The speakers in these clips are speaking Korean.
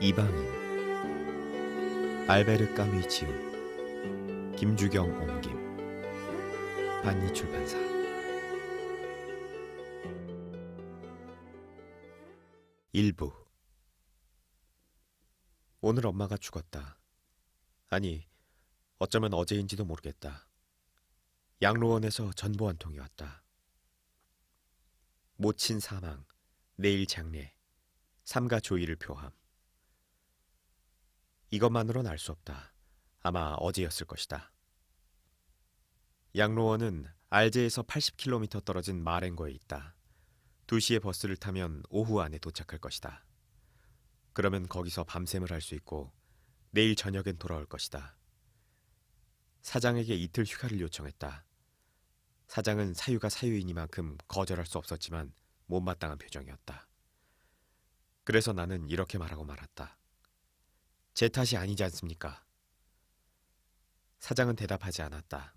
이방인 알베르 까뮈 지음 김주경 옮김 반니출판사. 일부. 오늘 엄마가 죽었다. 아니, 어쩌면 어제인지도 모르겠다. 양로원에서 전보 한 통이 왔다. 모친 사망, 내일 장례, 삼가 조의를 표함. 이것만으론 알 수 없다. 아마 어제였을 것이다. 양로원은 알제에서 80km 떨어진 마렌고에 있다. 2시에 버스를 타면 오후 안에 도착할 것이다. 그러면 거기서 밤샘을 할 수 있고 내일 저녁엔 돌아올 것이다. 사장에게 이틀 휴가를 요청했다. 사장은 사유가 사유이니만큼 거절할 수 없었지만 못마땅한 표정이었다. 그래서 나는 이렇게 말하고 말았다. 제 탓이 아니지 않습니까? 사장은 대답하지 않았다.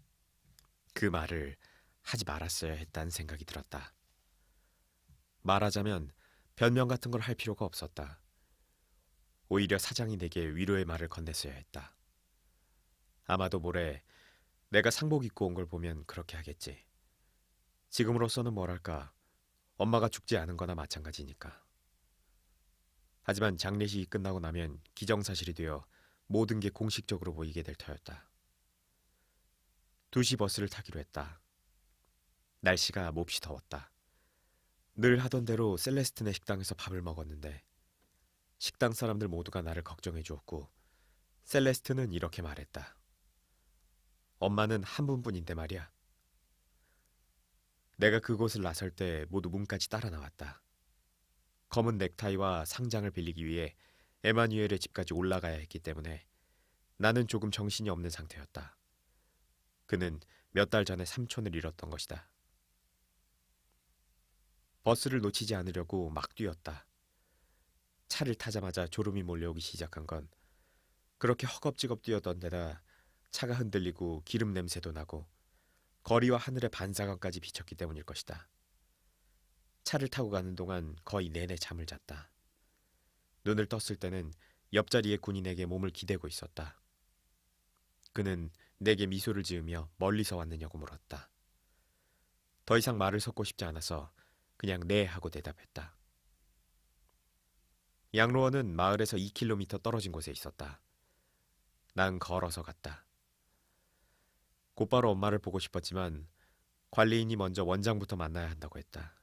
그 말을 하지 말았어야 했다는 생각이 들었다. 말하자면 변명 같은 걸 할 필요가 없었다. 오히려 사장이 내게 위로의 말을 건넸어야 했다. 아마도 모레 내가 상복 입고 온 걸 보면 그렇게 하겠지. 지금으로서는 뭐랄까, 엄마가 죽지 않은 거나 마찬가지니까. 하지만 장례식이 끝나고 나면 기정사실이 되어 모든 게 공식적으로 보이게 될 터였다. 2시 버스를 타기로 했다. 날씨가 몹시 더웠다. 늘 하던 대로 셀레스틴의 식당에서 밥을 먹었는데 식당 사람들 모두가 나를 걱정해 주었고 셀레스틴은 이렇게 말했다. 엄마는 한 분뿐인데 말이야. 내가 그곳을 나설 때 모두 문까지 따라 나왔다. 검은 넥타이와 상장을 빌리기 위해 에마뉴엘의 집까지 올라가야 했기 때문에 나는 조금 정신이 없는 상태였다. 그는 몇 달 전에 삼촌을 잃었던 것이다. 버스를 놓치지 않으려고 막 뛰었다. 차를 타자마자 졸음이 몰려오기 시작한 건 그렇게 허겁지겁 뛰었던 데다 차가 흔들리고 기름 냄새도 나고 거리와 하늘의 반사광까지 비쳤기 때문일 것이다. 차를 타고 가는 동안 거의 내내 잠을 잤다. 눈을 떴을 때는 옆자리의 군인에게 몸을 기대고 있었다. 그는 내게 미소를 지으며 멀리서 왔느냐고 물었다. 더 이상 말을 섞고 싶지 않아서 그냥 네 하고 대답했다. 양로원은 마을에서 2km 떨어진 곳에 있었다. 난 걸어서 갔다. 곧바로 엄마를 보고 싶었지만 관리인이 먼저 원장부터 만나야 한다고 했다.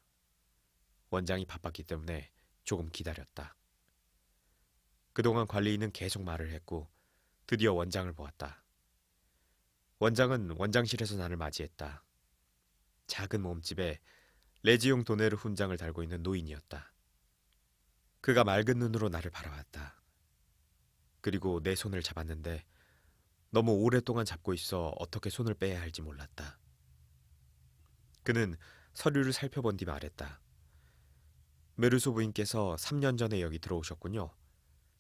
원장이 바빴기 때문에 조금 기다렸다. 그동안 관리인은 계속 말을 했고 드디어 원장을 보았다. 원장은 원장실에서 나를 맞이했다. 작은 몸집에 레지용 도네르 훈장을 달고 있는 노인이었다. 그가 맑은 눈으로 나를 바라봤다. 그리고 내 손을 잡았는데 너무 오랫동안 잡고 있어 어떻게 손을 빼야 할지 몰랐다. 그는 서류를 살펴본 뒤 말했다. 메르소 부인께서 3년 전에 여기 들어오셨군요.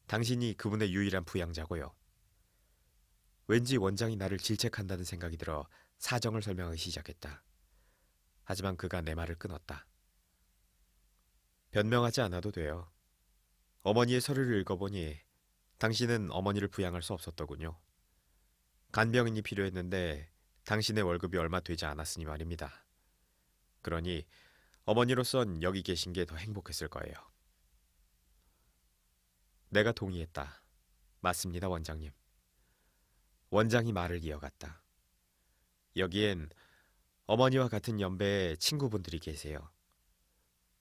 당신이 그분의 유일한 부양자고요. 왠지 원장이 나를 질책한다는 생각이 들어 사정을 설명하기 시작했다. 하지만 그가 내 말을 끊었다. 변명하지 않아도 돼요. 어머니의 서류를 읽어보니 당신은 어머니를 부양할 수 없었더군요. 간병인이 필요했는데 당신의 월급이 얼마 되지 않았으니 말입니다. 그러니 어머니로선 여기 계신 게 더 행복했을 거예요. 내가 동의했다. 맞습니다, 원장님. 원장이 말을 이어갔다. 여기엔 어머니와 같은 연배의 친구분들이 계세요.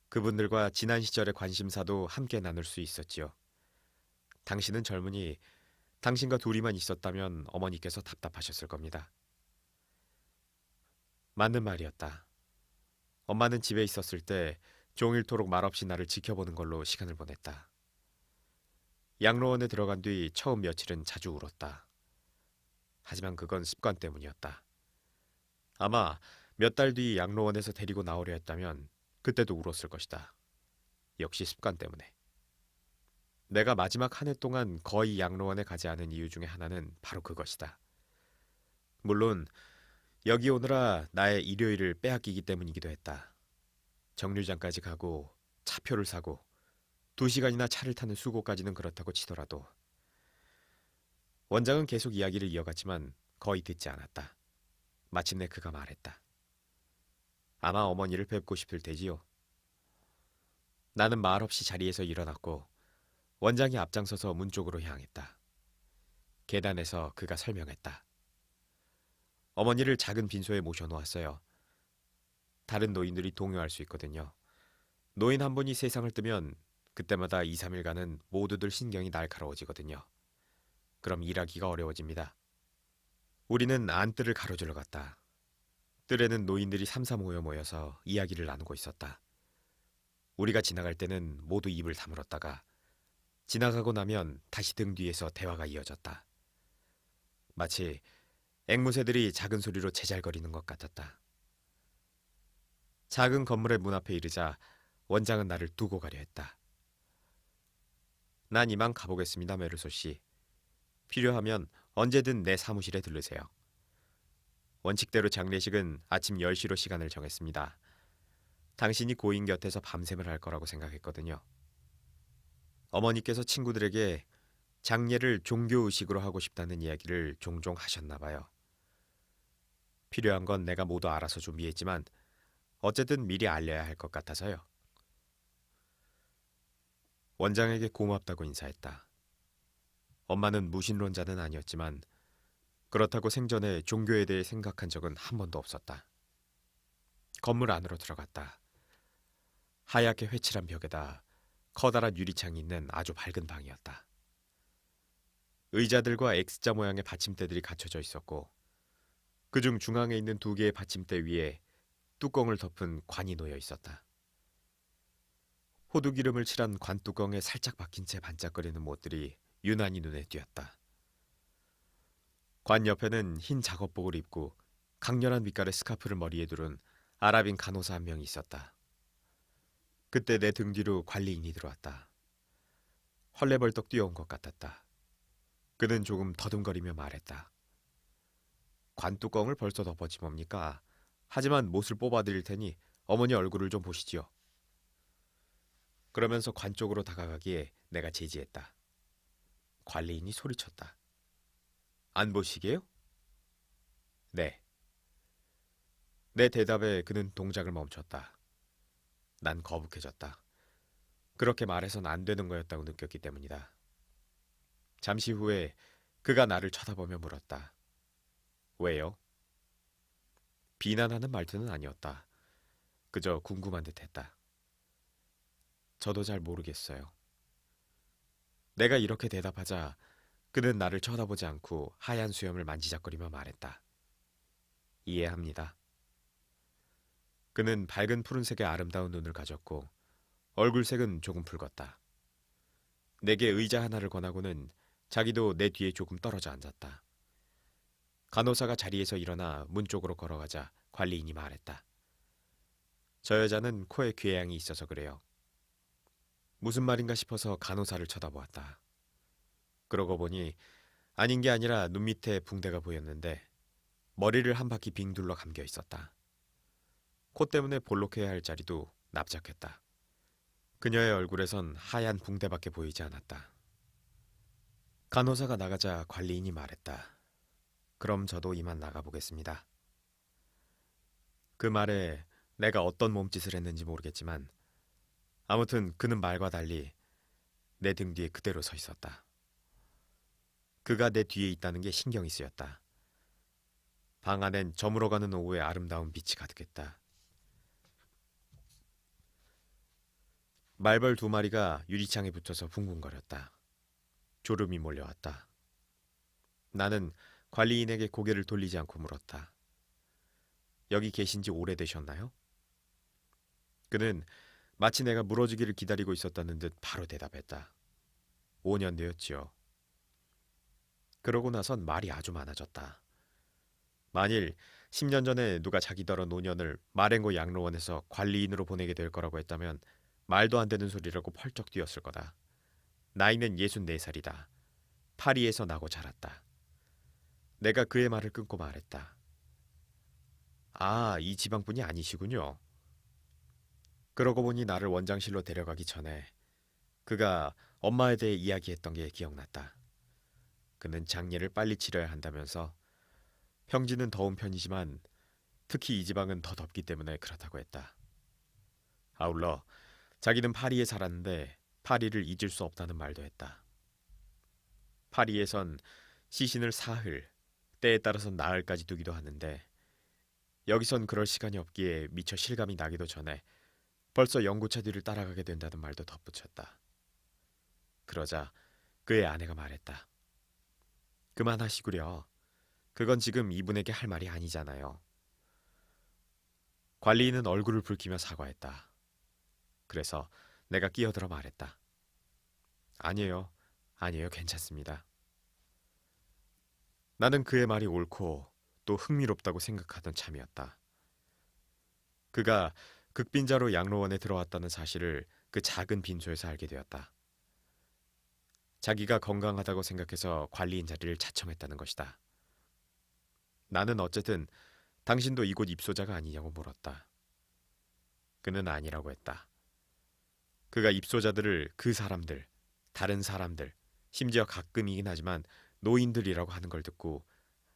그분들과 지난 시절의 관심사도 함께 나눌 수 있었지요. 당신은 젊으니 당신과 둘이만 있었다면 어머니께서 답답하셨을 겁니다. 맞는 말이었다. 엄마는 집에 있었을 때 종일토록 말없이 나를 지켜보는 걸로 시간을 보냈다. 양로원에 들어간 뒤 처음 며칠은 자주 울었다. 하지만 그건 습관 때문이었다. 아마 몇 달 뒤 양로원에서 데리고 나오려 했다면 그때도 울었을 것이다. 역시 습관 때문에. 내가 마지막 한 해 동안 거의 양로원에 가지 않은 이유 중에 하나는 바로 그것이다. 물론 여기 오느라 나의 일요일을 빼앗기기 때문이기도 했다. 정류장까지 가고 차표를 사고 2시간이나 차를 타는 수고까지는 그렇다고 치더라도 원장은 계속 이야기를 이어갔지만 거의 듣지 않았다. 마침내 그가 말했다. 아마 어머니를 뵙고 싶을 테지요. 나는 말없이 자리에서 일어났고 원장이 앞장서서 문 쪽으로 향했다. 계단에서 그가 설명했다. 어머니를 작은 빈소에 모셔놓았어요. 다른 노인들이 동요할 수 있거든요. 노인 한 분이 세상을 뜨면 그때마다 2, 3일간은 모두들 신경이 날카로워지거든요. 그럼 일하기가 어려워집니다. 우리는 안뜰을 가로질러 갔다. 뜰에는 노인들이 삼삼오여 모여서 이야기를 나누고 있었다. 우리가 지나갈 때는 모두 입을 다물었다가 지나가고 나면 다시 등 뒤에서 대화가 이어졌다. 마치 앵무새들이 작은 소리로 제잘거리는 것 같았다. 작은 건물의 문 앞에 이르자 원장은 나를 두고 가려 했다. 난 이만 가보겠습니다, 메르소 씨. 필요하면 언제든 내 사무실에 들르세요. 원칙대로 장례식은 아침 10시로 시간을 정했습니다. 당신이 고인 곁에서 밤샘을 할 거라고 생각했거든요. 어머니께서 친구들에게 장례를 종교의식으로 하고 싶다는 이야기를 종종 하셨나 봐요. 필요한 건 내가 모두 알아서 준비했지만 어쨌든 미리 알려야 할 것 같아서요. 원장에게 고맙다고 인사했다. 엄마는 무신론자는 아니었지만 그렇다고 생전에 종교에 대해 생각한 적은 한 번도 없었다. 건물 안으로 들어갔다. 하얗게 회칠한 벽에다 커다란 유리창이 있는 아주 밝은 방이었다. 의자들과 X자 모양의 받침대들이 갖춰져 있었고 그중 중앙에 있는 2개의 받침대 위에 뚜껑을 덮은 관이 놓여 있었다. 호두기름을 칠한 관뚜껑에 살짝 박힌 채 반짝거리는 못들이 유난히 눈에 띄었다. 관 옆에는 흰 작업복을 입고 강렬한 빛깔의 스카프를 머리에 두른 아랍인 간호사 한 명이 있었다. 그때 내 등 뒤로 관리인이 들어왔다. 헐레벌떡 뛰어온 것 같았다. 그는 조금 더듬거리며 말했다. 관뚜껑을 벌써 덮었지 뭡니까? 하지만 못을 뽑아드릴 테니 어머니 얼굴을 좀 보시지요. 그러면서 관 쪽으로 다가가기에 내가 제지했다. 관리인이 소리쳤다. 안 보시게요? 네. 내 대답에 그는 동작을 멈췄다. 난 거북해졌다. 그렇게 말해선 안 되는 거였다고 느꼈기 때문이다. 잠시 후에 그가 나를 쳐다보며 물었다. 왜요? 비난하는 말투는 아니었다. 그저 궁금한 듯 했다. 저도 잘 모르겠어요. 내가 이렇게 대답하자 그는 나를 쳐다보지 않고 하얀 수염을 만지작거리며 말했다. 이해합니다. 그는 밝은 푸른색의 아름다운 눈을 가졌고 얼굴색은 조금 붉었다. 내게 의자 하나를 권하고는 자기도 내 뒤에 조금 떨어져 앉았다. 간호사가 자리에서 일어나 문 쪽으로 걸어가자 관리인이 말했다. 저 여자는 코에 궤양이 있어서 그래요. 무슨 말인가 싶어서 간호사를 쳐다보았다. 그러고 보니 아닌 게 아니라 눈 밑에 붕대가 보였는데 머리를 한 바퀴 빙 둘러 감겨 있었다. 코 때문에 볼록해야 할 자리도 납작했다. 그녀의 얼굴에선 하얀 붕대밖에 보이지 않았다. 간호사가 나가자 관리인이 말했다. 그럼 저도 이만 나가보겠습니다. 그 말에 내가 어떤 몸짓을 했는지 모르겠지만 아무튼 그는 말과 달리 내 등 뒤에 그대로 서 있었다. 그가 내 뒤에 있다는 게 신경이 쓰였다. 방 안엔 저물어가는 오후의 아름다운 빛이 가득했다. 말벌 2마리가 유리창에 붙어서 붕붕거렸다. 졸음이 몰려왔다. 나는 관리인에게 고개를 돌리지 않고 물었다. 여기 계신 지 오래되셨나요? 그는 마치 내가 물어주기를 기다리고 있었다는 듯 바로 대답했다. 5년 되었지요. 그러고 나선 말이 아주 많아졌다. 만일 10년 전에 누가 자기더러 노년을 마ren고 양로원에서 관리인으로 보내게 될 거라고 했다면 말도 안 되는 소리라고 펄쩍 뛰었을 거다. 나이는 64살이다. 파리에서 나고 자랐다. 내가 그의 말을 끊고 말했다. 아, 이 지방분이 아니시군요. 그러고 보니 나를 원장실로 데려가기 전에 그가 엄마에 대해 이야기했던 게 기억났다. 그는 장례를 빨리 치러야 한다면서 평지는 더운 편이지만 특히 이 지방은 더 덥기 때문에 그렇다고 했다. 아울러 자기는 파리에 살았는데 파리를 잊을 수 없다는 말도 했다. 파리에선 시신을 사흘, 때에 따라선 나흘까지 두기도 하는데 여기선 그럴 시간이 없기에 미처 실감이 나기도 전에 벌써 연고차 뒤를 따라가게 된다는 말도 덧붙였다. 그러자 그의 아내가 말했다. 그만하시구려. 그건 지금 이분에게 할 말이 아니잖아요. 관리인은 얼굴을 붉히며 사과했다. 그래서 내가 끼어들어 말했다. 아니에요. 아니에요. 괜찮습니다. 나는 그의 말이 옳고 또 흥미롭다고 생각하던 참이었다. 그가 극빈자로 양로원에 들어왔다는 사실을 그 작은 빈소에서 알게 되었다. 자기가 건강하다고 생각해서 관리인 자리를 자청했다는 것이다. 나는 어쨌든 당신도 이곳 입소자가 아니냐고 물었다. 그는 아니라고 했다. 그가 입소자들을 그 사람들, 다른 사람들, 심지어 가끔이긴 하지만 노인들이라고 하는 걸 듣고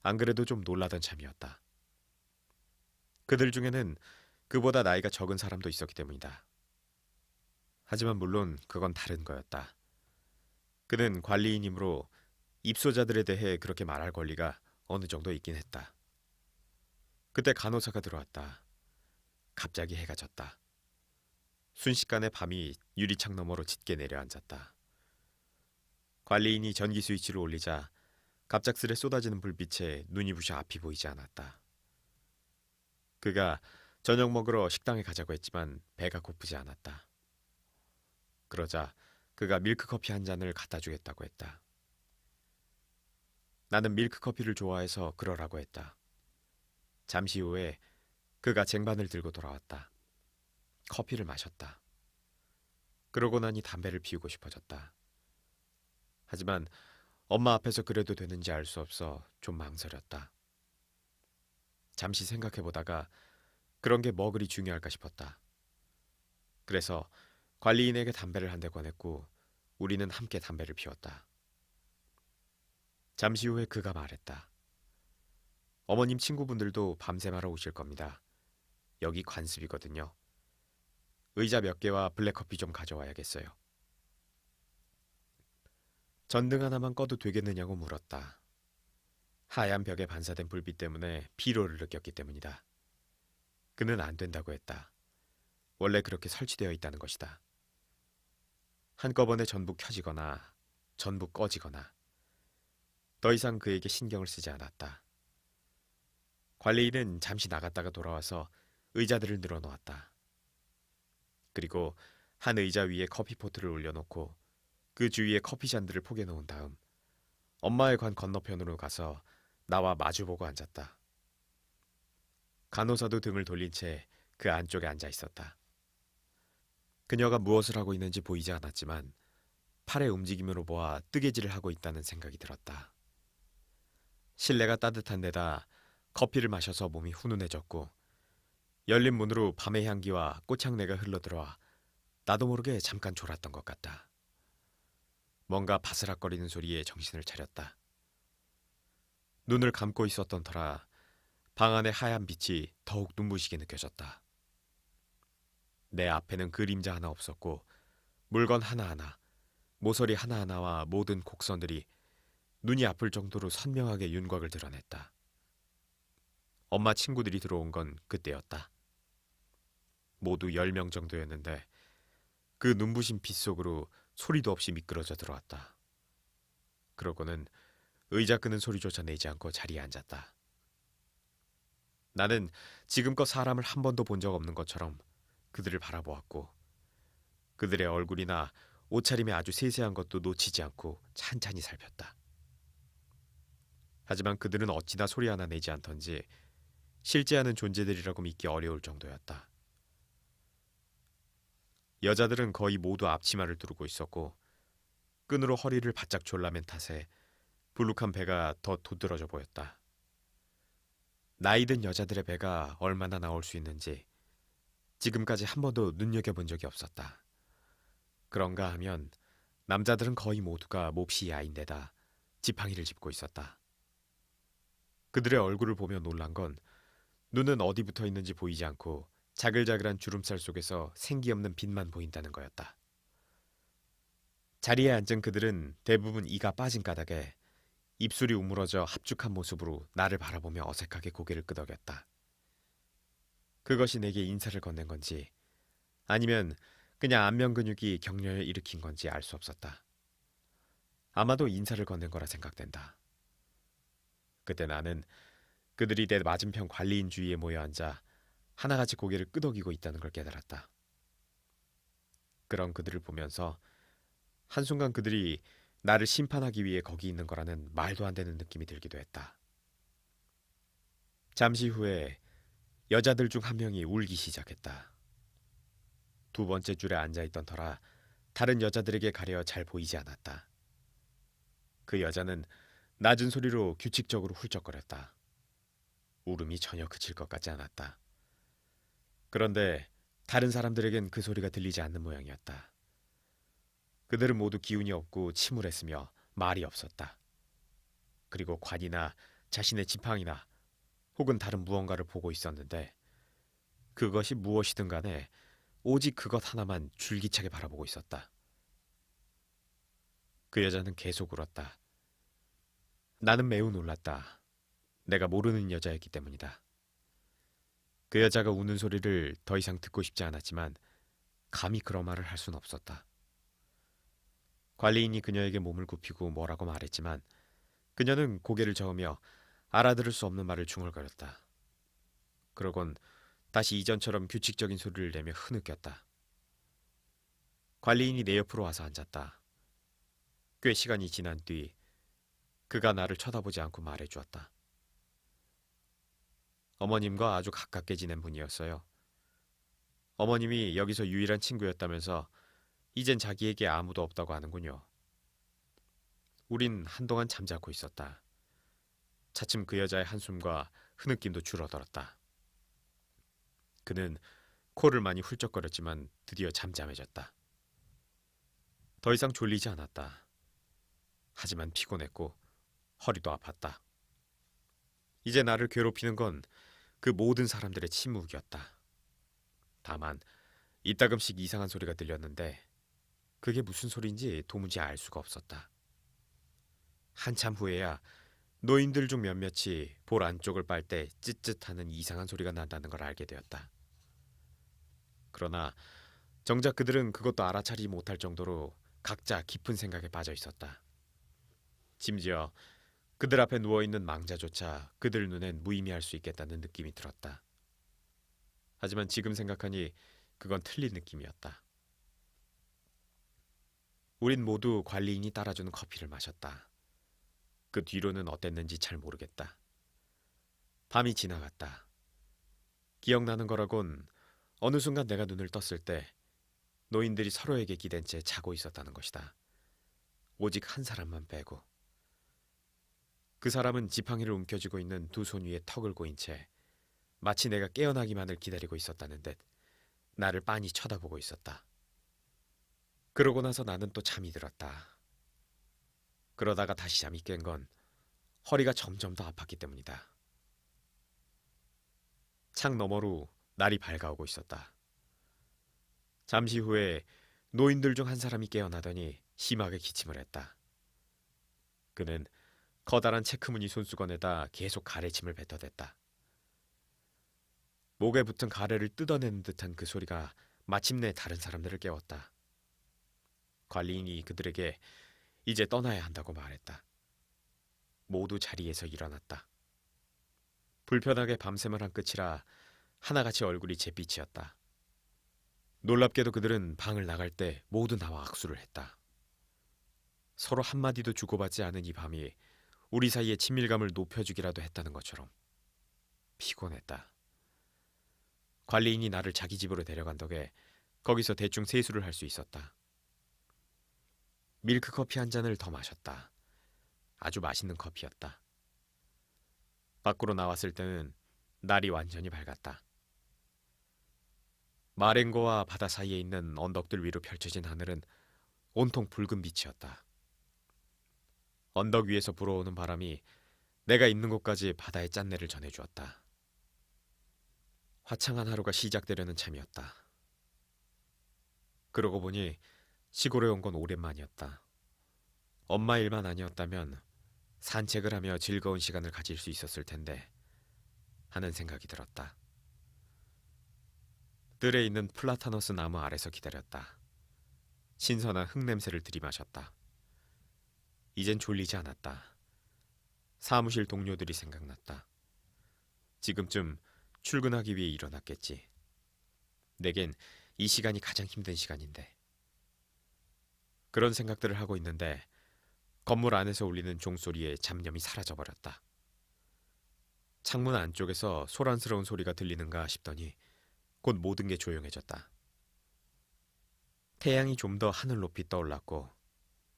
안 그래도 좀 놀라던 참이었다. 그들 중에는 그보다 나이가 적은 사람도 있었기 때문이다. 하지만 물론 그건 다른 거였다. 그는 관리인이므로 입소자들에 대해 그렇게 말할 권리가 어느 정도 있긴 했다. 그때 간호사가 들어왔다. 갑자기 해가 졌다. 순식간에 밤이 유리창 너머로 짙게 내려앉았다. 관리인이 전기 스위치를 올리자 갑작스레 쏟아지는 불빛에 눈이 부셔 앞이 보이지 않았다. 그가 저녁 먹으러 식당에 가자고 했지만 배가 고프지 않았다. 그러자 그가 밀크커피 한 잔을 갖다 주겠다고 했다. 나는 밀크커피를 좋아해서 그러라고 했다. 잠시 후에 그가 쟁반을 들고 돌아왔다. 커피를 마셨다. 그러고 나니 담배를 피우고 싶어졌다. 하지만 엄마 앞에서 그래도 되는지 알 수 없어 좀 망설였다. 잠시 생각해보다가 그런 게 뭐 그리 중요할까 싶었다. 그래서 관리인에게 담배를 한 대 권했고 우리는 함께 담배를 피웠다. 잠시 후에 그가 말했다. 어머님 친구분들도 밤샘하러 오실 겁니다. 여기 관습이거든요. 의자 몇 개와 블랙커피 좀 가져와야겠어요. 전등 하나만 꺼도 되겠느냐고 물었다. 하얀 벽에 반사된 불빛 때문에 피로를 느꼈기 때문이다. 그는 안 된다고 했다. 원래 그렇게 설치되어 있다는 것이다. 한꺼번에 전부 켜지거나 전부 꺼지거나 더 이상 그에게 신경을 쓰지 않았다. 관리인은 잠시 나갔다가 돌아와서 의자들을 늘어놓았다. 그리고 한 의자 위에 커피포트를 올려놓고 그 주위에 커피잔들을 포개놓은 다음 엄마의 관 건너편으로 가서 나와 마주보고 앉았다. 간호사도 등을 돌린 채 그 안쪽에 앉아 있었다. 그녀가 무엇을 하고 있는지 보이지 않았지만 팔의 움직임으로 보아 뜨개질을 하고 있다는 생각이 들었다. 실내가 따뜻한 데다 커피를 마셔서 몸이 훈훈해졌고 열린 문으로 밤의 향기와 꽃향내가 흘러들어와 나도 모르게 잠깐 졸았던 것 같다. 뭔가 바스락거리는 소리에 정신을 차렸다. 눈을 감고 있었던 터라 방 안의 하얀 빛이 더욱 눈부시게 느껴졌다. 내 앞에는 그림자 하나 없었고 물건 하나하나, 모서리 하나하나와 모든 곡선들이 눈이 아플 정도로 선명하게 윤곽을 드러냈다. 엄마 친구들이 들어온 건 그때였다. 모두 10명 정도였는데 그 눈부신 빛 속으로 소리도 없이 미끄러져 들어왔다. 그러고는 의자 끄는 소리조차 내지 않고 자리에 앉았다. 나는 지금껏 사람을 한 번도 본 적 없는 것처럼 그들을 바라보았고 그들의 얼굴이나 옷차림의 아주 세세한 것도 놓치지 않고 찬찬히 살폈다. 하지만 그들은 어찌나 소리 하나 내지 않던지 실제하는 존재들이라고 믿기 어려울 정도였다. 여자들은 거의 모두 앞치마를 두르고 있었고 끈으로 허리를 바짝 졸라맨 탓에 불룩한 배가 더 도드러져 보였다. 나이든 여자들의 배가 얼마나 나올 수 있는지 지금까지 한 번도 눈여겨본 적이 없었다. 그런가 하면 남자들은 거의 모두가 몹시 야인데다 지팡이를 짚고 있었다. 그들의 얼굴을 보며 놀란 건 눈은 어디 붙어 있는지 보이지 않고 자글자글한 주름살 속에서 생기 없는 빛만 보인다는 거였다. 자리에 앉은 그들은 대부분 이가 빠진 까닭에 입술이 우물어져 합죽한 모습으로 나를 바라보며 어색하게 고개를 끄덕였다. 그것이 내게 인사를 건넨 건지 아니면 그냥 안면 근육이 격려를 일으킨 건지 알 수 없었다. 아마도 인사를 건넨 거라 생각된다. 그때 나는 그들이 내 맞은편 관리인 주위에 모여 앉아 하나같이 고개를 끄덕이고 있다는 걸 깨달았다. 그런 그들을 보면서 한순간 그들이 나를 심판하기 위해 거기 있는 거라는 말도 안 되는 느낌이 들기도 했다. 잠시 후에 여자들 중 한 명이 울기 시작했다. 두 번째 줄에 앉아있던 터라 다른 여자들에게 가려 잘 보이지 않았다. 그 여자는 낮은 소리로 규칙적으로 훌쩍거렸다. 울음이 전혀 그칠 것 같지 않았다. 그런데 다른 사람들에겐 그 소리가 들리지 않는 모양이었다. 그들은 모두 기운이 없고 침울했으며 말이 없었다. 그리고 관이나 자신의 지팡이나 혹은 다른 무언가를 보고 있었는데 그것이 무엇이든 간에 오직 그것 하나만 줄기차게 바라보고 있었다. 그 여자는 계속 울었다. 나는 매우 놀랐다. 내가 모르는 여자였기 때문이다. 그 여자가 우는 소리를 더 이상 듣고 싶지 않았지만 감히 그런 말을 할 수는 없었다. 관리인이 그녀에게 몸을 굽히고 뭐라고 말했지만 그녀는 고개를 저으며 알아들을 수 없는 말을 중얼거렸다. 그러곤 다시 이전처럼 규칙적인 소리를 내며 흐느꼈다. 관리인이 내 옆으로 와서 앉았다. 꽤 시간이 지난 뒤 그가 나를 쳐다보지 않고 말해주었다. 어머님과 아주 가깝게 지낸 분이었어요. 어머님이 여기서 유일한 친구였다면서 이젠 자기에게 아무도 없다고 하는군요. 우린 한동안 잠자코 있었다. 차츰 그 여자의 한숨과 흐느낌도 줄어들었다. 그는 코를 많이 훌쩍거렸지만 드디어 잠잠해졌다. 더 이상 졸리지 않았다. 하지만 피곤했고 허리도 아팠다. 이제 나를 괴롭히는 건 그 모든 사람들의 침묵이었다. 다만 이따금씩 이상한 소리가 들렸는데 그게 무슨 소리인지 도무지 알 수가 없었다. 한참 후에야 노인들 중 몇몇이 볼 안쪽을 빨 때 찌릿하는 이상한 소리가 난다는 걸 알게 되었다. 그러나 정작 그들은 그것도 알아차리지 못할 정도로 각자 깊은 생각에 빠져 있었다. 심지어 그들 앞에 누워있는 망자조차 그들 눈엔 무의미할 수 있겠다는 느낌이 들었다. 하지만 지금 생각하니 그건 틀린 느낌이었다. 우린 모두 관리인이 따라주는 커피를 마셨다. 그 뒤로는 어땠는지 잘 모르겠다. 밤이 지나갔다. 기억나는 거라곤 어느 순간 내가 눈을 떴을 때 노인들이 서로에게 기댄 채 자고 있었다는 것이다. 오직 한 사람만 빼고. 그 사람은 지팡이를 움켜쥐고 있는 두 손 위에 턱을 고인 채 마치 내가 깨어나기만을 기다리고 있었다는 듯 나를 빤히 쳐다보고 있었다. 그러고 나서 나는 또 잠이 들었다. 그러다가 다시 잠이 깬 건 허리가 점점 더 아팠기 때문이다. 창 너머로 날이 밝아오고 있었다. 잠시 후에 노인들 중 한 사람이 깨어나더니 심하게 기침을 했다. 그는 커다란 체크무늬 손수건에다 계속 가래침을 뱉어댔다. 목에 붙은 가래를 뜯어내는 듯한 그 소리가 마침내 다른 사람들을 깨웠다. 관리인이 그들에게 이제 떠나야 한다고 말했다. 모두 자리에서 일어났다. 불편하게 밤샘을 한 끝이라 하나같이 얼굴이 잿빛이었다. 놀랍게도 그들은 방을 나갈 때 모두 나와 악수를 했다. 서로 한마디도 주고받지 않은 이 밤이 우리 사이의 친밀감을 높여주기라도 했다는 것처럼 피곤했다. 관리인이 나를 자기 집으로 데려간 덕에 거기서 대충 세수를 할 수 있었다. 밀크커피 한 잔을 더 마셨다. 아주 맛있는 커피였다. 밖으로 나왔을 때는 날이 완전히 밝았다. 마렌고와 바다 사이에 있는 언덕들 위로 펼쳐진 하늘은 온통 붉은 빛이었다. 언덕 위에서 불어오는 바람이 내가 있는 곳까지 바다의 짠내를 전해주었다. 화창한 하루가 시작되려는 참이었다. 그러고 보니 시골에 온 건 오랜만이었다. 엄마 일만 아니었다면 산책을 하며 즐거운 시간을 가질 수 있었을 텐데 하는 생각이 들었다. 뜰에 있는 플라타너스 나무 아래서 기다렸다. 신선한 흙냄새를 들이마셨다. 이젠 졸리지 않았다. 사무실 동료들이 생각났다. 지금쯤 출근하기 위해 일어났겠지. 내겐 이 시간이 가장 힘든 시간인데. 그런 생각들을 하고 있는데 건물 안에서 울리는 종소리에 잡념이 사라져버렸다. 창문 안쪽에서 소란스러운 소리가 들리는가 싶더니 곧 모든 게 조용해졌다. 태양이 좀 더 하늘 높이 떠올랐고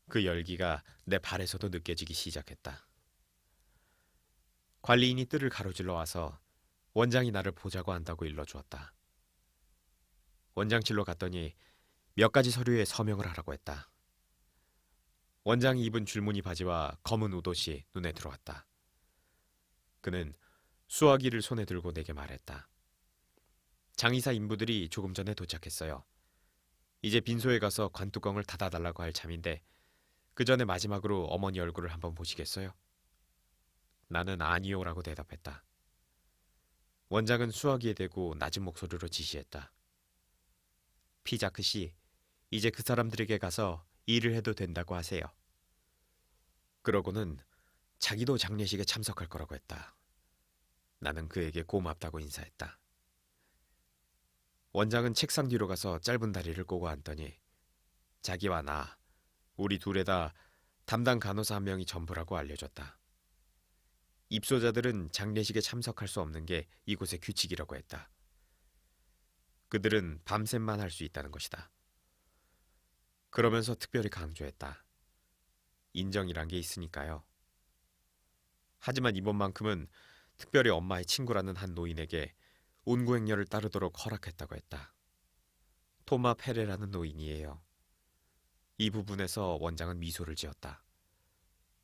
그 열기가 내 발에서도 느껴지기 시작했다. 관리인이 뜰을 가로질러 와서 원장이 나를 보자고 한다고 일러주었다. 원장실로 갔더니 몇 가지 서류에 서명을 하라고 했다. 원장이 입은 줄무늬 바지와 검은 웃옷이 눈에 들어왔다. 그는 수화기를 손에 들고 내게 말했다. 장의사 인부들이 조금 전에 도착했어요. 이제 빈소에 가서 관뚜껑을 닫아달라고 할 참인데 그 전에 마지막으로 어머니 얼굴을 한번 보시겠어요? 나는 아니요라고 대답했다. 원장은 수화기에 대고 낮은 목소리로 지시했다. 피자크 씨, 이제 그 사람들에게 가서 일을 해도 된다고 하세요. 그러고는 자기도 장례식에 참석할 거라고 했다. 나는 그에게 고맙다고 인사했다. 원장은 책상 뒤로 가서 짧은 다리를 꼬고 앉더니 자기와 나, 우리 둘에다 담당 간호사 한 명이 전부라고 알려줬다. 입소자들은 장례식에 참석할 수 없는 게 이곳의 규칙이라고 했다. 그들은 밤샘만 할 수 있다는 것이다. 그러면서 특별히 강조했다. 인정이란 게 있으니까요. 하지만 이번만큼은 특별히 엄마의 친구라는 한 노인에게 온구행렬을 따르도록 허락했다고 했다. 토마 페레라는 노인이에요. 이 부분에서 원장은 미소를 지었다.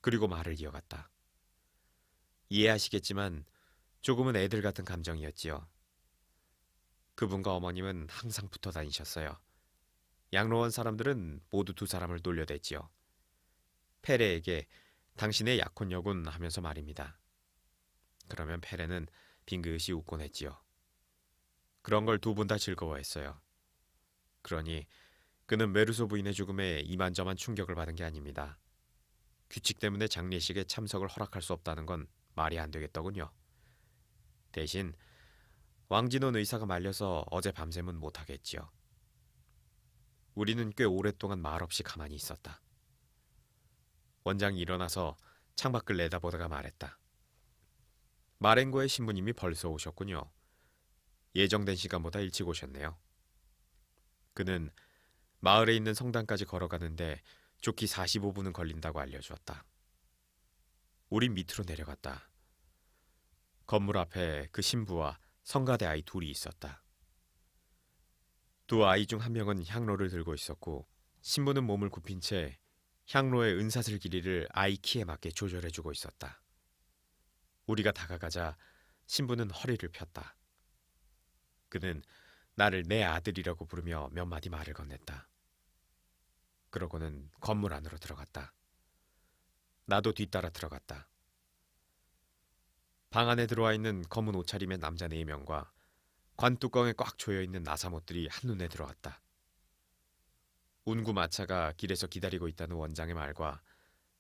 그리고 말을 이어갔다. 이해하시겠지만 조금은 애들 같은 감정이었지요. 그분과 어머님은 항상 붙어 다니셨어요. 양로원 사람들은 모두 두 사람을 놀려댔지요. 페레에게 당신의 약혼녀군 하면서 말입니다. 그러면 페레는 빙긋이 웃곤 했지요. 그런 걸 두 분 다 즐거워했어요. 그러니 그는 메르소 부인의 죽음에 이만저만 충격을 받은 게 아닙니다. 규칙 때문에 장례식에 참석을 허락할 수 없다는 건 말이 안 되겠더군요. 대신 왕진원 의사가 말려서 어제 밤샘은 못하겠지요. 우리는 꽤 오랫동안 말없이 가만히 있었다. 원장이 일어나서 창밖을 내다보다가 말했다. 마렌고의 신부님이 벌써 오셨군요. 예정된 시간보다 일찍 오셨네요. 그는 마을에 있는 성당까지 걸어가는데 좋기 45분은 걸린다고 알려주었다. 우린 밑으로 내려갔다. 건물 앞에 그 신부와 성가대 아이 둘이 있었다. 두 아이 중 한 명은 향로를 들고 있었고 신부는 몸을 굽힌 채 향로의 은사슬 길이를 아이 키에 맞게 조절해주고 있었다. 우리가 다가가자 신부는 허리를 폈다. 그는 나를 내 아들이라고 부르며 몇 마디 말을 건넸다. 그러고는 건물 안으로 들어갔다. 나도 뒤따라 들어갔다. 방 안에 들어와 있는 검은 옷차림의 남자 4명과 관뚜껑에 꽉 조여있는 나사못들이 한눈에 들어왔다. 운구마차가 길에서 기다리고 있다는 원장의 말과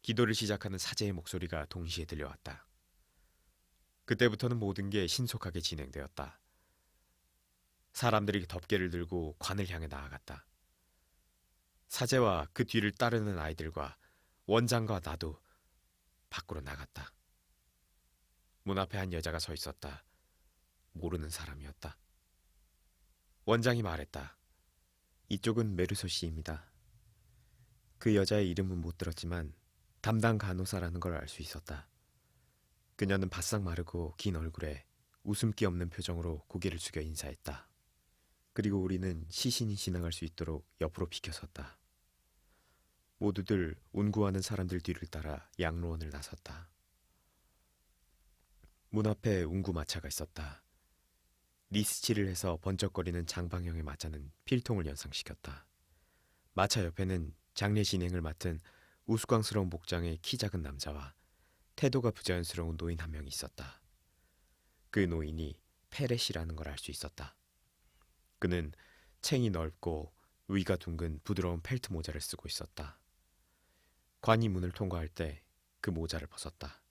기도를 시작하는 사제의 목소리가 동시에 들려왔다. 그때부터는 모든 게 신속하게 진행되었다. 사람들이 덮개를 들고 관을 향해 나아갔다. 사제와 그 뒤를 따르는 아이들과 원장과 나도 밖으로 나갔다. 문 앞에 한 여자가 서 있었다. 모르는 사람이었다. 원장이 말했다. 이쪽은 메르소 씨입니다. 그 여자의 이름은 못 들었지만 담당 간호사라는 걸 알 수 있었다. 그녀는 바싹 마르고 긴 얼굴에 웃음기 없는 표정으로 고개를 숙여 인사했다. 그리고 우리는 시신이 지나갈 수 있도록 옆으로 비켜섰다. 모두들 운구하는 사람들 뒤를 따라 양로원을 나섰다. 문 앞에 운구마차가 있었다. 리스치를 해서 번쩍거리는 장방형의 마차는 필통을 연상시켰다. 마차 옆에는 장례 진행을 맡은 우스꽝스러운 복장의 키 작은 남자와 태도가 부자연스러운 노인 한 명이 있었다. 그 노인이 페렛이라는 걸 알 수 있었다. 그는 챙이 넓고 위가 둥근 부드러운 펠트 모자를 쓰고 있었다. 관이 문을 통과할 때 그 모자를 벗었다.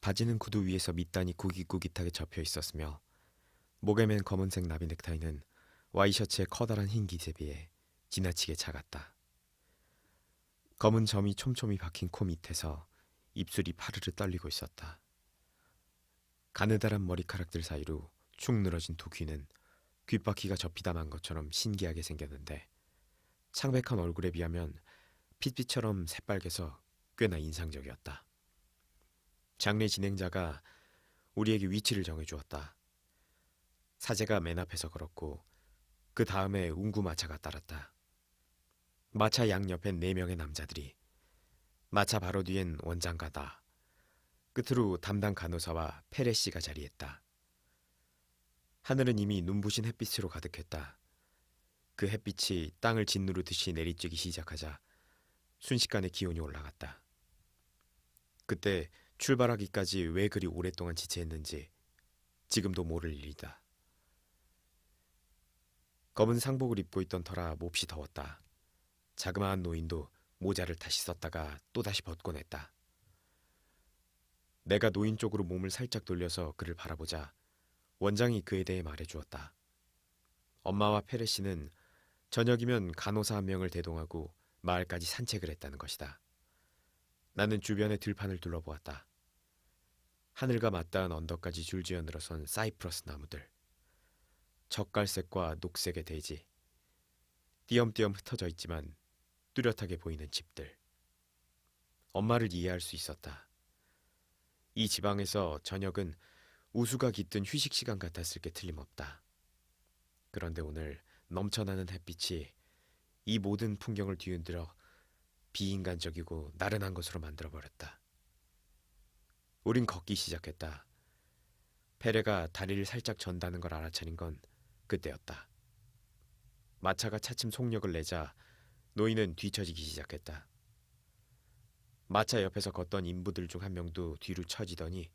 바지는 구두 위에서 밑단이 구깃구깃하게 접혀 있었으며 목에 맨 검은색 나비 넥타이는 와이셔츠의 커다란 흰 기재에 비해 지나치게 작았다. 검은 점이 촘촘히 박힌 코 밑에서 입술이 파르르 떨리고 있었다. 가느다란 머리카락들 사이로 축 늘어진 두 귀는 귓바퀴가 접히다 만 것처럼 신기하게 생겼는데 창백한 얼굴에 비하면 핏빛처럼 새빨개서 꽤나 인상적이었다. 장례 진행자가 우리에게 위치를 정해주었다. 사제가 맨 앞에서 걸었고 그 다음에 운구마차가 따랐다. 마차 양옆엔 4명의 남자들이, 마차 바로 뒤엔 원장과 나, 끝으로 담당 간호사와 페레 씨가 자리했다. 하늘은 이미 눈부신 햇빛으로 가득했다. 그 햇빛이 땅을 짓누르듯이 내리쬐기 시작하자 순식간에 기온이 올라갔다. 그때 출발하기까지 왜 그리 오랫동안 지체했는지 지금도 모를 일이다. 검은 상복을 입고 있던 터라 몹시 더웠다. 자그마한 노인도 모자를 다시 썼다가 또다시 벗곤 했다. 내가 노인 쪽으로 몸을 살짝 돌려서 그를 바라보자 원장이 그에 대해 말해주었다. 엄마와 페레 씨는 저녁이면 간호사 한 명을 대동하고 마을까지 산책을 했다는 것이다. 나는 주변의 들판을 둘러보았다. 하늘과 맞닿은 언덕까지 줄지어 늘어선 사이프러스 나무들, 젓갈색과 녹색의 대지, 띄엄띄엄 흩어져 있지만 뚜렷하게 보이는 집들. 엄마를 이해할 수 있었다. 이 지방에서 저녁은 우수가 깃든 휴식 시간 같았을 게 틀림없다. 그런데 오늘 넘쳐나는 햇빛이 이 모든 풍경을 뒤흔들어 비인간적이고 나른한 것으로 만들어버렸다. 우린 걷기 시작했다. 페레가 다리를 살짝 전다는 걸 알아차린 건 그때였다. 마차가 차츰 속력을 내자 노인은 뒤처지기 시작했다. 마차 옆에서 걷던 인부들 중 한 명도 뒤로 처지더니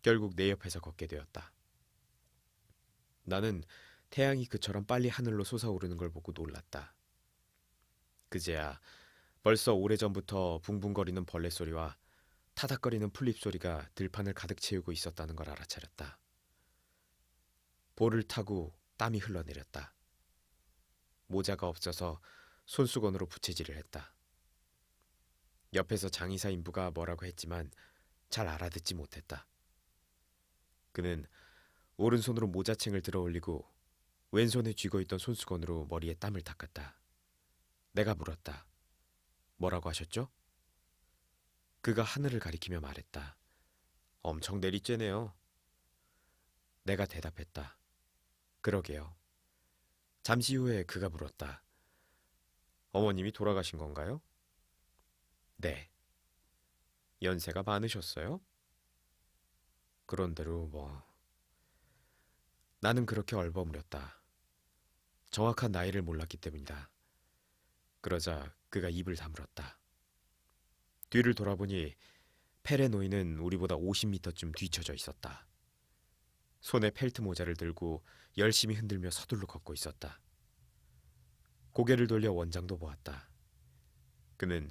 결국 내 옆에서 걷게 되었다. 나는 태양이 그처럼 빨리 하늘로 솟아오르는 걸 보고 놀랐다. 그제야 벌써 오래전부터 붕붕거리는 벌레 소리와 타닥거리는 풀잎 소리가 들판을 가득 채우고 있었다는 걸 알아차렸다. 볼을 타고 땀이 흘러내렸다. 모자가 없어서 손수건으로 부채질을 했다. 옆에서 장의사 인부가 뭐라고 했지만 잘 알아듣지 못했다. 그는 오른손으로 모자챙을 들어 올리고 왼손에 쥐고 있던 손수건으로 머리에 땀을 닦았다. 내가 물었다. 뭐라고 하셨죠? 그가 하늘을 가리키며 말했다. 엄청 내리쬐네요. 내가 대답했다. 그러게요. 잠시 후에 그가 물었다. 어머님이 돌아가신 건가요? 네. 연세가 많으셨어요? 그런대로 뭐... 나는 그렇게 얼버무렸다. 정확한 나이를 몰랐기 때문이다. 그러자 그가 입을 다물었다. 뒤를 돌아보니 페레 노인은 우리보다 50m쯤 뒤쳐져 있었다. 손에 펠트 모자를 들고 열심히 흔들며 서둘러 걷고 있었다. 고개를 돌려 원장도 보았다. 그는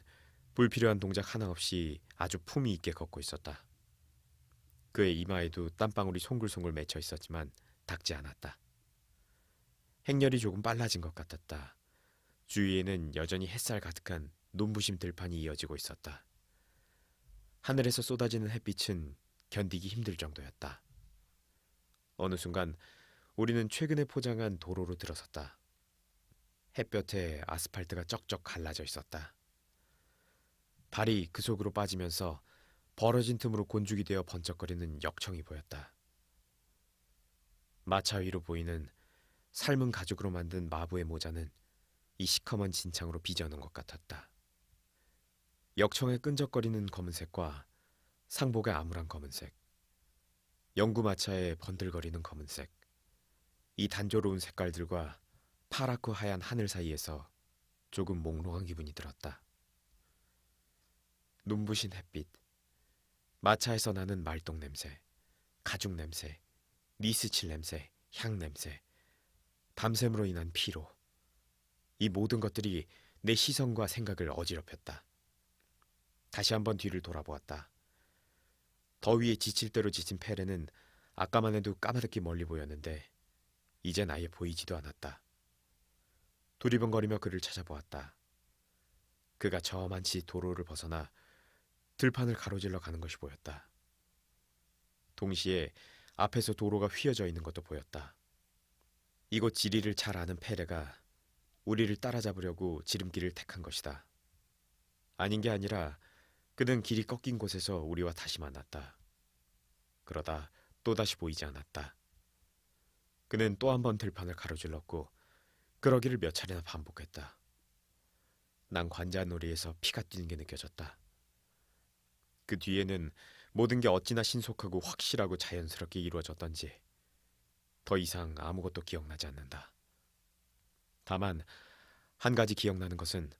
불필요한 동작 하나 없이 아주 품위 있게 걷고 있었다. 그의 이마에도 땀방울이 송글송글 맺혀 있었지만 닿지 않았다. 행렬이 조금 빨라진 것 같았다. 주위에는 여전히 햇살 가득한 눈부심 들판이 이어지고 있었다. 하늘에서 쏟아지는 햇빛은 견디기 힘들 정도였다. 어느 순간 우리는 최근에 포장한 도로로 들어섰다. 햇볕에 아스팔트가 쩍쩍 갈라져 있었다. 발이 그 속으로 빠지면서 벌어진 틈으로 곤죽이 되어 번쩍거리는 역청이 보였다. 마차 위로 보이는 삶은 가죽으로 만든 마부의 모자는 이 시커먼 진창으로 빚어놓은 것 같았다. 역청의 끈적거리는 검은색과 상복의 암울한 검은색, 영구마차의 번들거리는 검은색, 이 단조로운 색깔들과 파랗고 하얀 하늘 사이에서 조금 몽롱한 기분이 들었다. 눈부신 햇빛, 마차에서 나는 말똥 냄새, 가죽 냄새, 니스칠 냄새, 향 냄새, 밤샘으로 인한 피로, 이 모든 것들이 내 시선과 생각을 어지럽혔다. 다시 한번 뒤를 돌아보았다. 더위에 지칠 대로 지친 페레는 아까만 해도 까마득히 멀리 보였는데 이젠 아예 보이지도 않았다. 두리번거리며 그를 찾아보았다. 그가 저만치 도로를 벗어나 들판을 가로질러 가는 것이 보였다. 동시에 앞에서 도로가 휘어져 있는 것도 보였다. 이곳 지리를 잘 아는 페레가 우리를 따라잡으려고 지름길을 택한 것이다. 아닌 게 아니라 그는 길이 꺾인 곳에서 우리와 다시 만났다. 그러다 또다시 보이지 않았다. 그는 또 한 번 들판을 가로질렀고 그러기를 몇 차례나 반복했다. 난 관자놀이에서 피가 뛰는 게 느껴졌다. 그 뒤에는 모든 게 어찌나 신속하고 확실하고 자연스럽게 이루어졌던지 더 이상 아무것도 기억나지 않는다. 다만 한 가지 기억나는 것은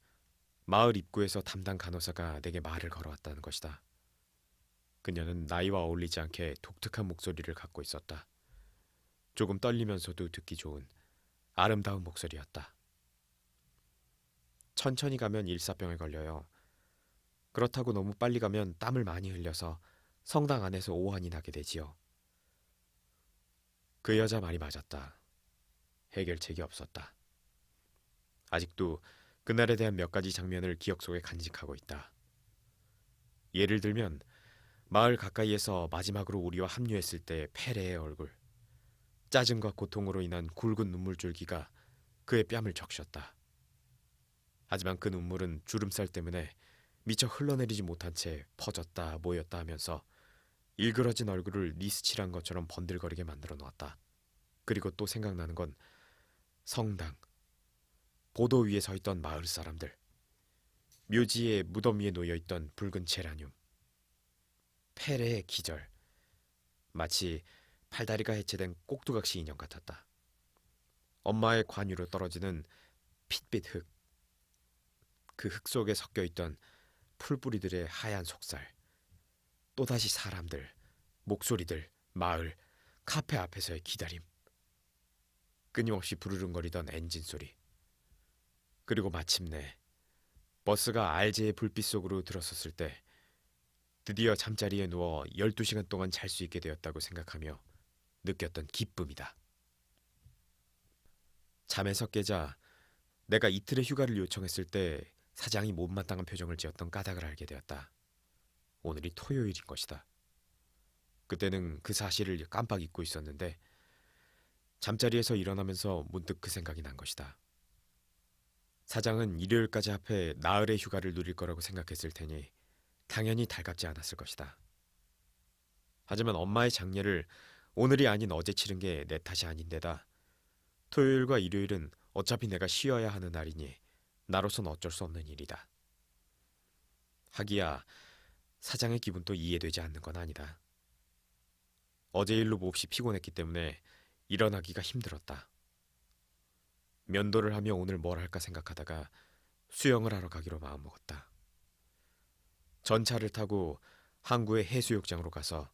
마을 입구에서 담당 간호사가 내게 말을 걸어왔다는 것이다. 그녀는 나이와 어울리지 않게 독특한 목소리를 갖고 있었다. 조금 떨리면서도 듣기 좋은 아름다운 목소리였다. 천천히 가면 일사병에 걸려요. 그렇다고 너무 빨리 가면 땀을 많이 흘려서 성당 안에서 오한이 나게 되지요. 그 여자 말이 맞았다. 해결책이 없었다. 아직도 그날에 대한 몇 가지 장면을 기억 속에 간직하고 있다. 예를 들면 마을 가까이에서 마지막으로 우리와 합류했을 때 페레의 얼굴, 짜증과 고통으로 인한 굵은 눈물줄기가 그의 뺨을 적셨다. 하지만 그 눈물은 주름살 때문에 미처 흘러내리지 못한 채 퍼졌다 모였다 하면서 일그러진 얼굴을 니스칠한 것처럼 번들거리게 만들어 놓았다. 그리고 또 생각나는 건 성당, 보도 위에 서 있던 마을 사람들, 묘지의 무덤 위에 놓여있던 붉은 제라늄, 페레의 기절, 마치 팔다리가 해체된 꼭두각시 인형 같았다. 엄마의 관유로 떨어지는 핏빛 흙, 그 흙 속에 섞여있던 풀뿌리들의 하얀 속살, 또다시 사람들, 목소리들, 마을, 카페 앞에서의 기다림, 끊임없이 부르릉거리던 엔진 소리, 그리고 마침내 버스가 알제의 불빛 속으로 들어섰을 때 드디어 잠자리에 누워 12시간 동안 잘 수 있게 되었다고 생각하며 느꼈던 기쁨이다. 잠에서 깨자 내가 이틀의 휴가를 요청했을 때 사장이 못마땅한 표정을 지었던 까닭을 알게 되었다. 오늘이 토요일인 것이다. 그때는 그 사실을 깜빡 잊고 있었는데 잠자리에서 일어나면서 문득 그 생각이 난 것이다. 사장은 일요일까지 합해 나흘의 휴가를 누릴 거라고 생각했을 테니 당연히 달갑지 않았을 것이다. 하지만 엄마의 장례를 오늘이 아닌 어제 치른 게 내 탓이 아닌데다 토요일과 일요일은 어차피 내가 쉬어야 하는 날이니 나로선 어쩔 수 없는 일이다. 하기야 사장의 기분도 이해되지 않는 건 아니다. 어제 일로 몹시 피곤했기 때문에 일어나기가 힘들었다. 면도를 하며 오늘 뭘 할까 생각하다가 수영을 하러 가기로 마음먹었다. 전차를 타고 항구의 해수욕장으로 가서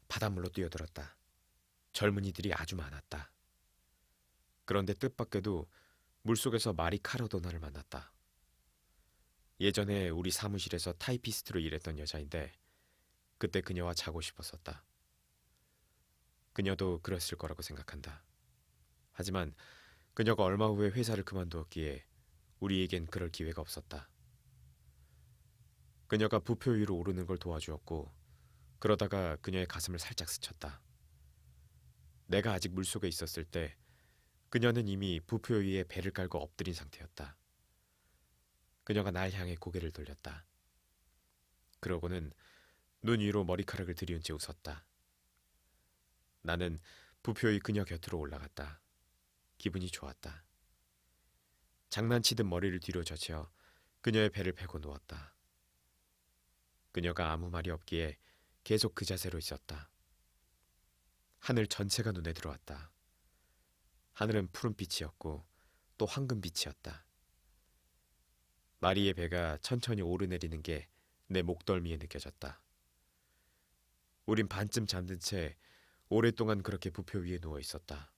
바닷물로 뛰어들었다. 젊은이들이 아주 많았다. 그런데 뜻밖에도 물속에서 마리 카르도나를 만났다. 예전에 우리 사무실에서 타이피스트로 일했던 여자인데 그때 그녀와 자고 싶었었다. 그녀도 그랬을 거라고 생각한다. 하지만 그녀가 얼마 후에 회사를 그만두었기에 우리에겐 그럴 기회가 없었다. 그녀가 부표 위로 오르는 걸 도와주었고 그러다가 그녀의 가슴을 살짝 스쳤다. 내가 아직 물속에 있었을 때 그녀는 이미 부표 위에 배를 깔고 엎드린 상태였다. 그녀가 날 향해 고개를 돌렸다. 그러고는 눈 위로 머리카락을 들이운 채 웃었다. 나는 부표 위 그녀 곁으로 올라갔다. 기분이 좋았다. 장난치듯 머리를 뒤로 젖혀 그녀의 배를 베고 누웠다. 그녀가 아무 말이 없기에 계속 그 자세로 있었다. 하늘 전체가 눈에 들어왔다. 하늘은 푸른빛이었고 또 황금빛이었다. 마리의 배가 천천히 오르내리는 게 내 목덜미에 느껴졌다. 우린 반쯤 잠든 채 오랫동안 그렇게 부표 위에 누워 있었다.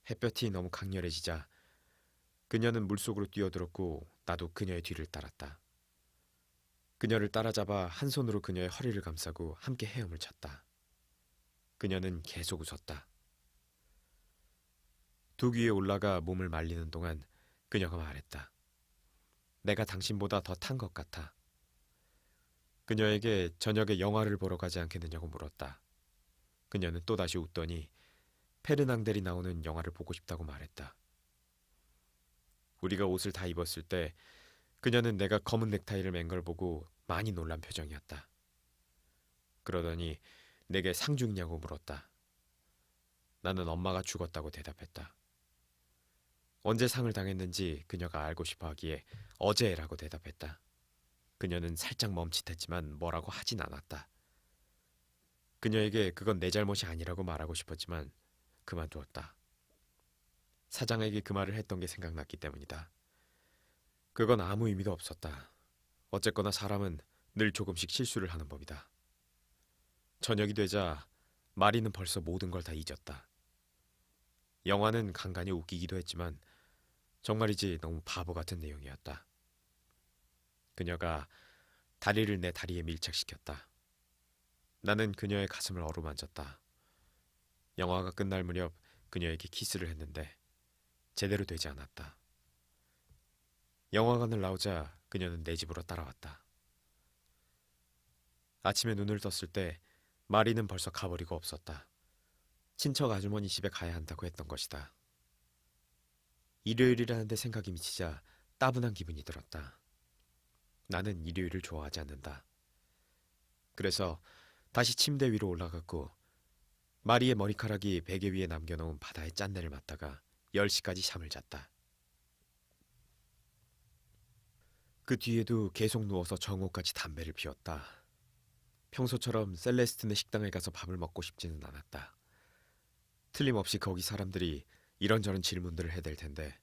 햇볕이 너무 강렬해지자 그녀는 물속으로 뛰어들었고 나도 그녀의 뒤를 따랐다. 그녀를 따라잡아 한 손으로 그녀의 허리를 감싸고 함께 헤엄을 쳤다. 그녀는 계속 웃었다. 둑 위에 올라가 몸을 말리는 동안 그녀가 말했다. 내가 당신보다 더 탄 것 같아. 그녀에게 저녁에 영화를 보러 가지 않겠느냐고 물었다. 그녀는 또다시 웃더니 페르낭델이 나오는 영화를 보고 싶다고 말했다. 우리가 옷을 다 입었을 때 그녀는 내가 검은 넥타이를 맨 걸 보고 많이 놀란 표정이었다. 그러더니 내게 상 중이냐고 물었다. 나는 엄마가 죽었다고 대답했다. 언제 상을 당했는지 그녀가 알고 싶어 하기에 어제라고 대답했다. 그녀는 살짝 멈칫했지만 뭐라고 하진 않았다. 그녀에게 그건 내 잘못이 아니라고 말하고 싶었지만 그만두었다. 사장에게 그 말을 했던 게 생각났기 때문이다. 그건 아무 의미도 없었다. 어쨌거나 사람은 늘 조금씩 실수를 하는 법이다. 저녁이 되자 마리는 벌써 모든 걸 다 잊었다. 영화는 간간히 웃기기도 했지만 정말이지 너무 바보 같은 내용이었다. 그녀가 다리를 내 다리에 밀착시켰다. 나는 그녀의 가슴을 어루만졌다. 영화가 끝날 무렵 그녀에게 키스를 했는데 제대로 되지 않았다. 영화관을 나오자 그녀는 내 집으로 따라왔다. 아침에 눈을 떴을 때 마리는 벌써 가버리고 없었다. 친척 아주머니 집에 가야 한다고 했던 것이다. 일요일이라는데 생각이 미치자 따분한 기분이 들었다. 나는 일요일을 좋아하지 않는다. 그래서 다시 침대 위로 올라갔고 마리의 머리카락이 베개 위에 남겨놓은 바다의 짠내를 맡다가 10시까지 잠을 잤다. 그 뒤에도 계속 누워서 정오까지 담배를 피웠다. 평소처럼 셀레스틴의 식당에 가서 밥을 먹고 싶지는 않았다. 틀림없이 거기 사람들이 이런저런 질문들을 해댈 텐데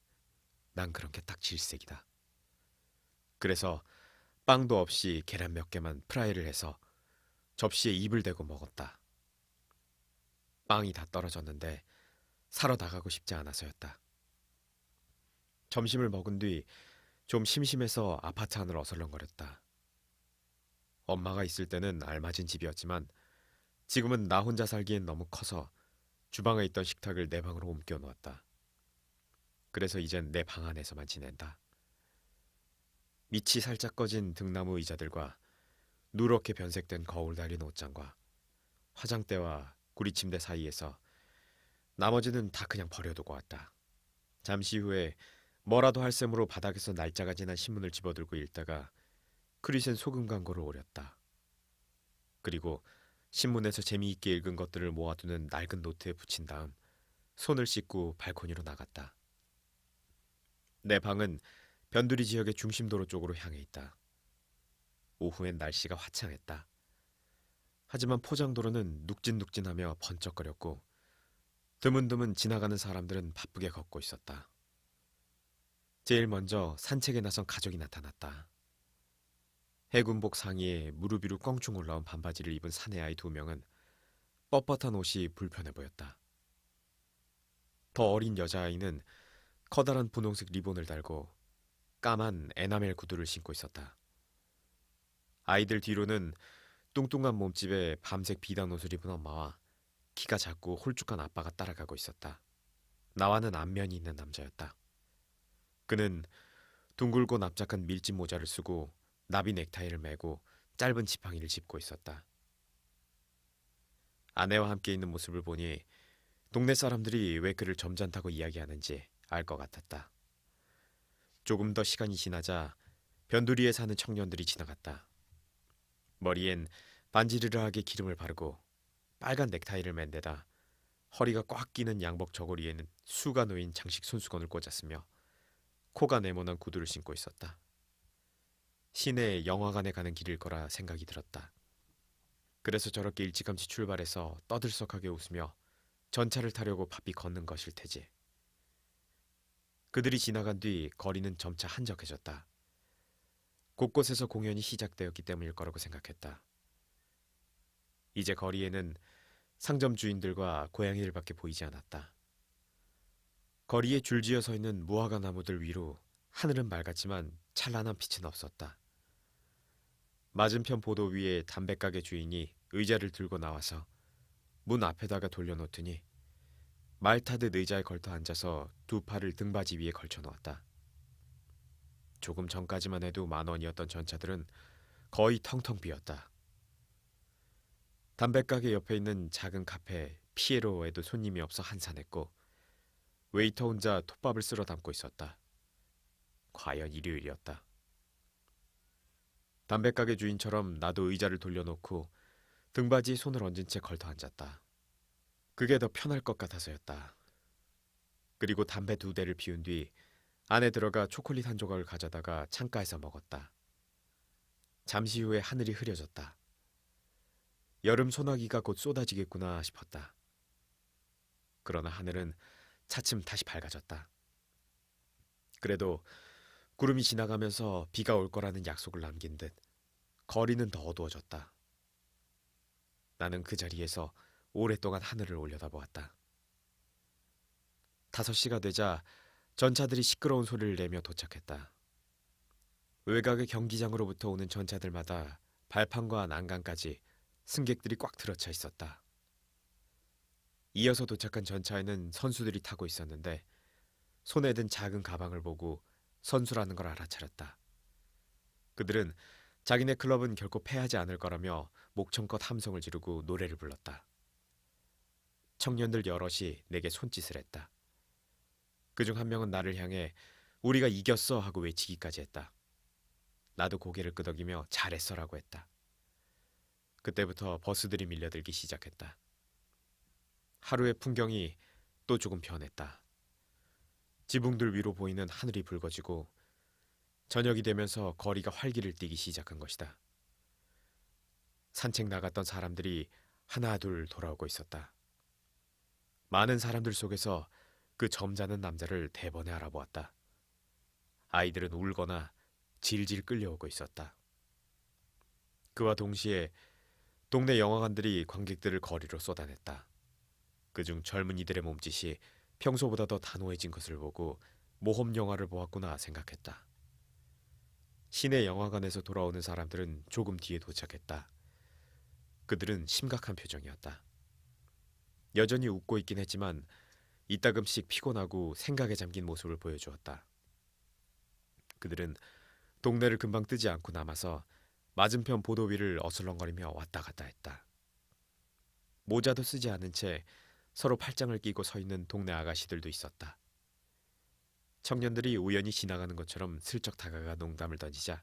난 그런 게 딱 질색이다. 그래서 빵도 없이 계란 몇 개만 프라이를 해서 접시에 입을 대고 먹었다. 빵이 다 떨어졌는데 사러 나가고 싶지 않아서였다. 점심을 먹은 뒤 좀 심심해서 아파트 안을 어슬렁거렸다. 엄마가 있을 때는 알맞은 집이었지만 지금은 나 혼자 살기엔 너무 커서 주방에 있던 식탁을 내 방으로 옮겨 놓았다. 그래서 이젠 내 방 안에서만 지낸다. 밑이 살짝 꺼진 등나무 의자들과 누렇게 변색된 거울 달린 옷장과 화장대와 구리침대 사이에서 나머지는 다 그냥 버려두고 왔다. 잠시 후에 뭐라도 할 셈으로 바닥에서 날짜가 지난 신문을 집어들고 읽다가 크리센 소금 광고를 오렸다. 그리고 신문에서 재미있게 읽은 것들을 모아두는 낡은 노트에 붙인 다음 손을 씻고 발코니로 나갔다. 내 방은 변두리 지역의 중심도로 쪽으로 향해 있다. 오후엔 날씨가 화창했다. 하지만 포장도로는 눅진눅진하며 번쩍거렸고 드문드문 지나가는 사람들은 바쁘게 걷고 있었다. 제일 먼저 산책에 나선 가족이 나타났다. 해군복 상의에 무릎 위로 껑충 올라온 반바지를 입은 사내아이 2명은 뻣뻣한 옷이 불편해 보였다. 더 어린 여자아이는 커다란 분홍색 리본을 달고 까만 에나멜 구두를 신고 있었다. 아이들 뒤로는 뚱뚱한 몸집에 밤색 비단 옷을 입은 엄마와 키가 작고 홀쭉한 아빠가 따라가고 있었다. 나와는 안면이 있는 남자였다. 그는 둥글고 납작한 밀짚 모자를 쓰고 나비 넥타이를 매고 짧은 지팡이를 짚고 있었다. 아내와 함께 있는 모습을 보니 동네 사람들이 왜 그를 점잖다고 이야기하는지 알 것 같았다. 조금 더 시간이 지나자 변두리에 사는 청년들이 지나갔다. 머리엔 반지르르하게 기름을 바르고 빨간 넥타이를 맨 데다 허리가 꽉 끼는 양복 저고리에는 수가 놓인 장식 손수건을 꽂았으며 코가 네모난 구두를 신고 있었다. 시내에 영화관에 가는 길일 거라 생각이 들었다. 그래서 저렇게 일찌감치 출발해서 떠들썩하게 웃으며 전차를 타려고 바삐 걷는 것일 테지. 그들이 지나간 뒤 거리는 점차 한적해졌다. 곳곳에서 공연이 시작되었기 때문일 거라고 생각했다. 이제 거리에는 상점 주인들과 고양이들밖에 보이지 않았다. 거리에 줄지어 서 있는 무화과 나무들 위로 하늘은 맑았지만 찬란한 빛은 없었다. 맞은편 보도 위에 담배가게 주인이 의자를 들고 나와서 문 앞에다가 돌려놓더니 말 타듯 의자에 걸터 앉아서 두 팔을 등받이 위에 걸쳐 놓았다. 조금 전까지만 해도 10,000원이었던 전차들은 거의 텅텅 비었다. 담배가게 옆에 있는 작은 카페 피에로에도 손님이 없어 한산했고 웨이터 혼자 톱밥을 쓸어 담고 있었다. 과연 일요일이었다. 담배가게 주인처럼 나도 의자를 돌려놓고 등받이에 손을 얹은 채 걸터 앉았다. 그게 더 편할 것 같아서였다. 그리고 담배 2대를 피운 뒤 안에 들어가 초콜릿 한 조각을 가져다가 창가에서 먹었다. 잠시 후에 하늘이 흐려졌다. 여름 소나기가 곧 쏟아지겠구나 싶었다. 그러나 하늘은 차츰 다시 밝아졌다. 그래도 구름이 지나가면서 비가 올 거라는 약속을 남긴 듯 거리는 더 어두워졌다. 나는 그 자리에서 오랫동안 하늘을 올려다보았다. 5시가 되자 전차들이 시끄러운 소리를 내며 도착했다. 외곽의 경기장으로부터 오는 전차들마다 발판과 난간까지 승객들이 꽉 들어차 있었다. 이어서 도착한 전차에는 선수들이 타고 있었는데 손에 든 작은 가방을 보고 선수라는 걸 알아차렸다. 그들은 자기네 클럽은 결코 패하지 않을 거라며 목청껏 함성을 지르고 노래를 불렀다. 청년들 여럿이 내게 손짓을 했다. 그중 한 명은 나를 향해 우리가 이겼어 하고 외치기까지 했다. 나도 고개를 끄덕이며 잘했어라고 했다. 그때부터 버스들이 밀려들기 시작했다. 하루의 풍경이 또 조금 변했다. 지붕들 위로 보이는 하늘이 붉어지고 저녁이 되면서 거리가 활기를 띠기 시작한 것이다. 산책 나갔던 사람들이 하나 둘 돌아오고 있었다. 많은 사람들 속에서 그 점잖은 남자를 대번에 알아보았다. 아이들은 울거나 질질 끌려오고 있었다. 그와 동시에 동네 영화관들이 관객들을 거리로 쏟아냈다. 그중 젊은이들의 몸짓이 평소보다 더 단호해진 것을 보고 모험 영화를 보았구나 생각했다. 시내 영화관에서 돌아오는 사람들은 조금 뒤에 도착했다. 그들은 심각한 표정이었다. 여전히 웃고 있긴 했지만 이따금씩 피곤하고 생각에 잠긴 모습을 보여주었다. 그들은 동네를 금방 뜨지 않고 남아서 맞은편 보도 위를 어슬렁거리며 왔다 갔다 했다. 모자도 쓰지 않은 채 서로 팔짱을 끼고 서 있는 동네 아가씨들도 있었다. 청년들이 우연히 지나가는 것처럼 슬쩍 다가가 농담을 던지자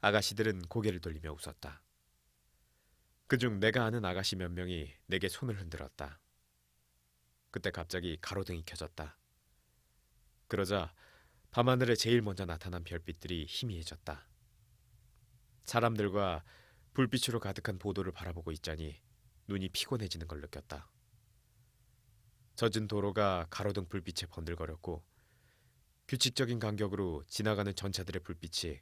아가씨들은 고개를 돌리며 웃었다. 그중 내가 아는 아가씨 몇 명이 내게 손을 흔들었다. 그때 갑자기 가로등이 켜졌다. 그러자 밤하늘에 제일 먼저 나타난 별빛들이 희미해졌다. 사람들과 불빛으로 가득한 보도를 바라보고 있자니 눈이 피곤해지는 걸 느꼈다. 젖은 도로가 가로등 불빛에 번들거렸고 규칙적인 간격으로 지나가는 전차들의 불빛이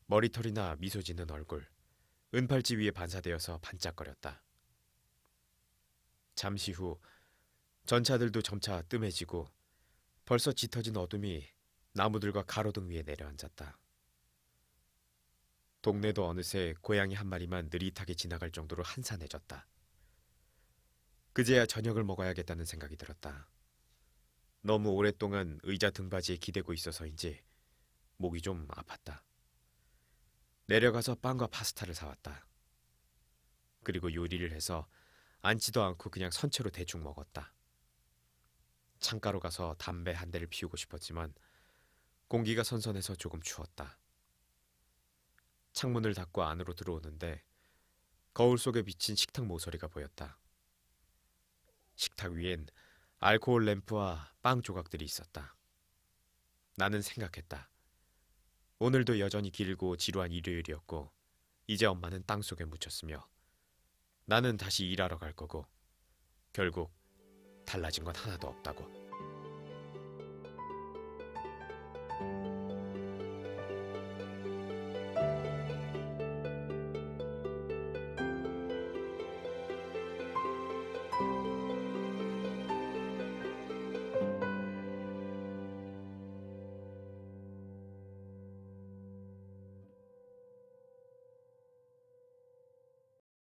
머리털이나 미소 짓는 얼굴, 은팔찌 위에 반사되어서 반짝거렸다. 잠시 후 전차들도 점차 뜸해지고 벌써 짙어진 어둠이 나무들과 가로등 위에 내려앉았다. 동네도 어느새 고양이 한 마리만 느릿하게 지나갈 정도로 한산해졌다. 그제야 저녁을 먹어야겠다는 생각이 들었다. 너무 오랫동안 의자 등받이에 기대고 있어서인지 목이 좀 아팠다. 내려가서 빵과 파스타를 사왔다. 그리고 요리를 해서 앉지도 않고 그냥 선체로 대충 먹었다. 창가로 가서 담배 한 대를 피우고 싶었지만 공기가 선선해서 조금 추웠다. 창문을 닫고 안으로 들어오는데 거울 속에 비친 식탁 모서리가 보였다. 식탁 위엔 알코올 램프와 빵 조각들이 있었다. 나는 생각했다. 오늘도 여전히 길고 지루한 일요일이었고 이제 엄마는 땅속에 묻혔으며 나는 다시 일하러 갈 거고 결국 달라진 건 하나도 없다고.